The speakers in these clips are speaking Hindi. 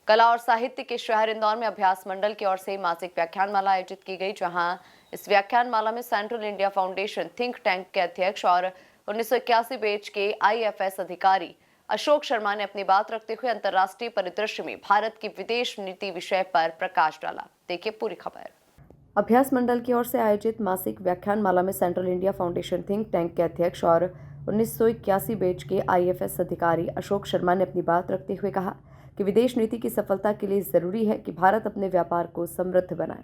कला और साहित्य के शहर इंदौर में अभ्यास मंडल की ओर से मासिक व्याख्यान माला आयोजित की गई, जहां इस व्याख्यान माला में central India foundation think tank के अध्यक्ष और 1981 बैच के IFS अधिकारी अशोक शर्मा ने अपनी बात रखते हुए अंतर्राष्ट्रीय परिदृश्य में भारत की विदेश नीति विषय पर प्रकाश डाला। देखिए पूरी खबर। अभ्यास मंडल की ओर से आयोजित मासिक व्याख्यान माला में central India foundation think tank के अध्यक्ष और 1981 बैच के IFS अधिकारी अशोक शर्मा ने अपनी बात रखते हुए कहा कि विदेश नीति की सफलता के लिए जरूरी है कि भारत अपने व्यापार को समृद्ध बनाए।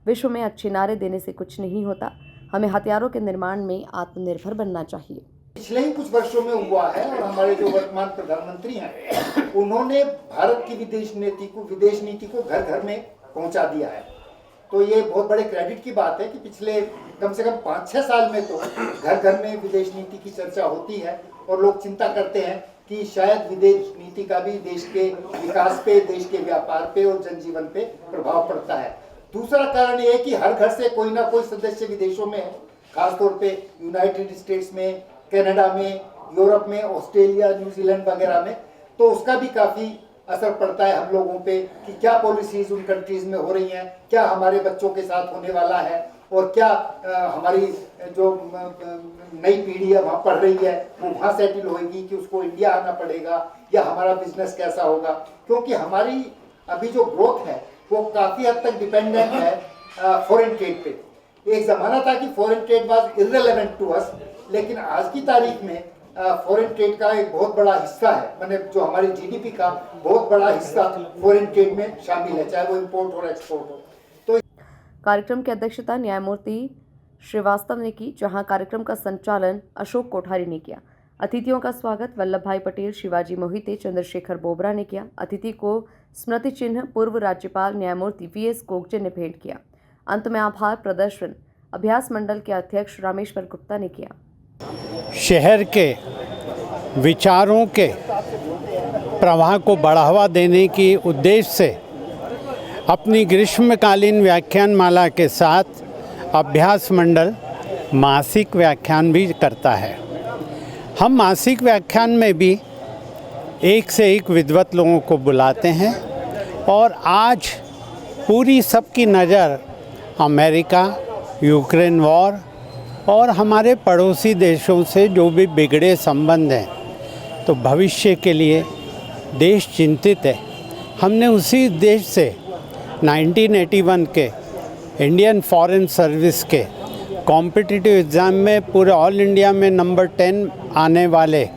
विश्व में अच्छे नारे देने से कुछ नहीं होता, हमें हथियारों के निर्माण में आत्मनिर्भर बनना चाहिए। पिछले ही कुछ वर्षों में हुआ है और हमारे जो वर्तमान प्रधानमंत्री हैं उन्होंने भारत की विदेश नीति को घर घर में पहुंचा दिया है। तो ये बहुत बड़े क्रेडिट की बात है कि पिछले कम से कम 5-6 साल में तो घर घर में विदेश नीति की चर्चा होती है और लोग चिंता करते हैं कि शायद विदेश नीति का भी देश के विकास पे, देश के व्यापार पे और जनजीवन पे प्रभाव पड़ता है। दूसरा कारण ये है कि हर घर से कोई ना कोई सदस्य विदेशों में है, खासतौर पे यूनाइटेड स्टेट्स में, कनाडा में, यूरोप में, ऑस्ट्रेलिया, न्यूजीलैंड वगैरह में, तो उसका भी काफ़ी असर पड़ता है हम लोगों पे कि क्या पॉलिसीज उन कंट्रीज में हो रही हैं, क्या हमारे बच्चों के साथ होने वाला है और क्या हमारी जो नई पीढ़ी है वहाँ पढ़ रही है वो वहाँ सेटल होगी कि उसको इंडिया आना पड़ेगा या हमारा बिजनेस कैसा होगा। क्योंकि हमारी अभी जो ग्रोथ है वो काफ़ी हद तक डिपेंडेंट है फॉरेन ट्रेड पे। एक ज़माना था कि foreign trade was irrelevant to us, लेकिन आज की तारीख में फॉरेन ट्रेड का एक बहुत बड़ा हिस्सा है, माने जो हमारी GDP का बहुत बड़ा हिस्सा फॉरेन ट्रेड में शामिल है, चाहे वो इंपोर्ट और एक्सपोर्ट हो। तो कार्यक्रम की अध्यक्षता न्यायमूर्ति श्रीवास्तव ने की, जहां कार्यक्रम का संचालन अशोक कोठारी ने किया। अतिथियों का स्वागत वल्लभ भाई पटेल, शिवाजी मोहिते, चंद्रशेखर बोबरा ने किया। अतिथि को स्मृति चिन्ह पूर्व राज्यपाल न्यायमूर्ति VS कोगजे ने भेंट किया। अंत में आभार प्रदर्शन अभ्यास मंडल के अध्यक्ष रामेश्वर गुप्ता ने किया। शहर के विचारों के प्रवाह को बढ़ावा देने की उद्देश्य से अपनी ग्रीष्मकालीन व्याख्यान माला के साथ अभ्यास मंडल मासिक व्याख्यान भी करता है। हम मासिक व्याख्यान में भी एक से एक विद्वत लोगों को बुलाते हैं और आज पूरी सबकी नज़र अमेरिका, यूक्रेन वॉर और हमारे पड़ोसी देशों से जो भी बिगड़े संबंध हैं, तो भविष्य के लिए देश चिंतित है। हमने उसी देश से 1981 के इंडियन फॉरेन सर्विस के कॉम्पिटिटिव एग्ज़ाम में पूरे ऑल इंडिया में नंबर 10 आने वाले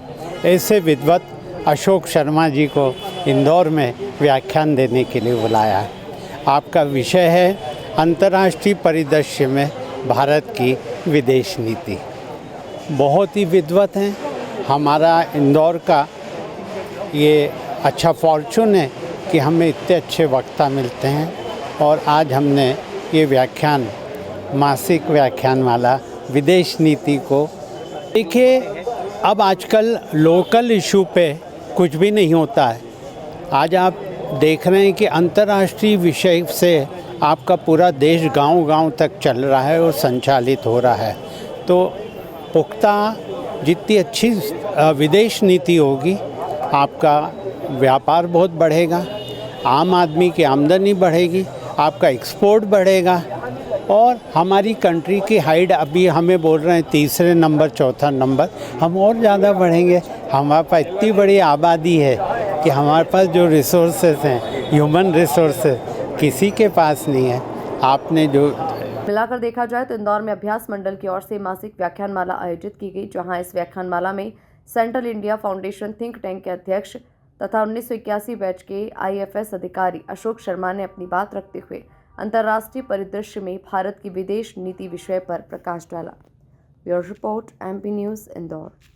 ऐसे विद्वत अशोक शर्मा जी को इंदौर में व्याख्यान देने के लिए बुलाया है। आपका विषय है अंतर्राष्ट्रीय परिदृश्य में भारत की विदेश नीति। बहुत ही विद्वत हैं। हमारा इंदौर का ये अच्छा फॉर्चून है कि हमें इतने अच्छे वक्ता मिलते हैं और आज हमने ये व्याख्यान मासिक व्याख्यान वाला विदेश नीति को देखिए। अब आजकल लोकल इशू पे कुछ भी नहीं होता है। आज आप देख रहे हैं कि अंतर्राष्ट्रीय विषय से आपका पूरा देश गांव-गांव तक चल रहा है और संचालित हो रहा है। तो पुख्ता जितनी अच्छी विदेश नीति होगी, आपका व्यापार बहुत बढ़ेगा, आम आदमी की आमदनी बढ़ेगी, आपका एक्सपोर्ट बढ़ेगा और हमारी कंट्री की हाइट अभी हमें बोल रहे हैं 3रे नंबर 4था नंबर, हम और ज़्यादा बढ़ेंगे। हमारे पास इतनी बड़ी आबादी है कि हमारे पास जो रिसोर्सेज हैं, ह्यूमन रिसोर्सेज, किसी के पास नहीं है। आपने जो मिलाकर देखा जाए तो इंदौर में अभ्यास मंडल की ओर से मासिक व्याख्यान माला आयोजित की गई, जहां इस व्याख्यान माला में central India foundation think tank के अध्यक्ष तथा 1981 बैच के IFS अधिकारी अशोक शर्मा ने अपनी बात रखते हुए अंतर्राष्ट्रीय परिदृश्य में भारत की विदेश नीति विषय पर प्रकाश डाला। Bureau report MP news Indore.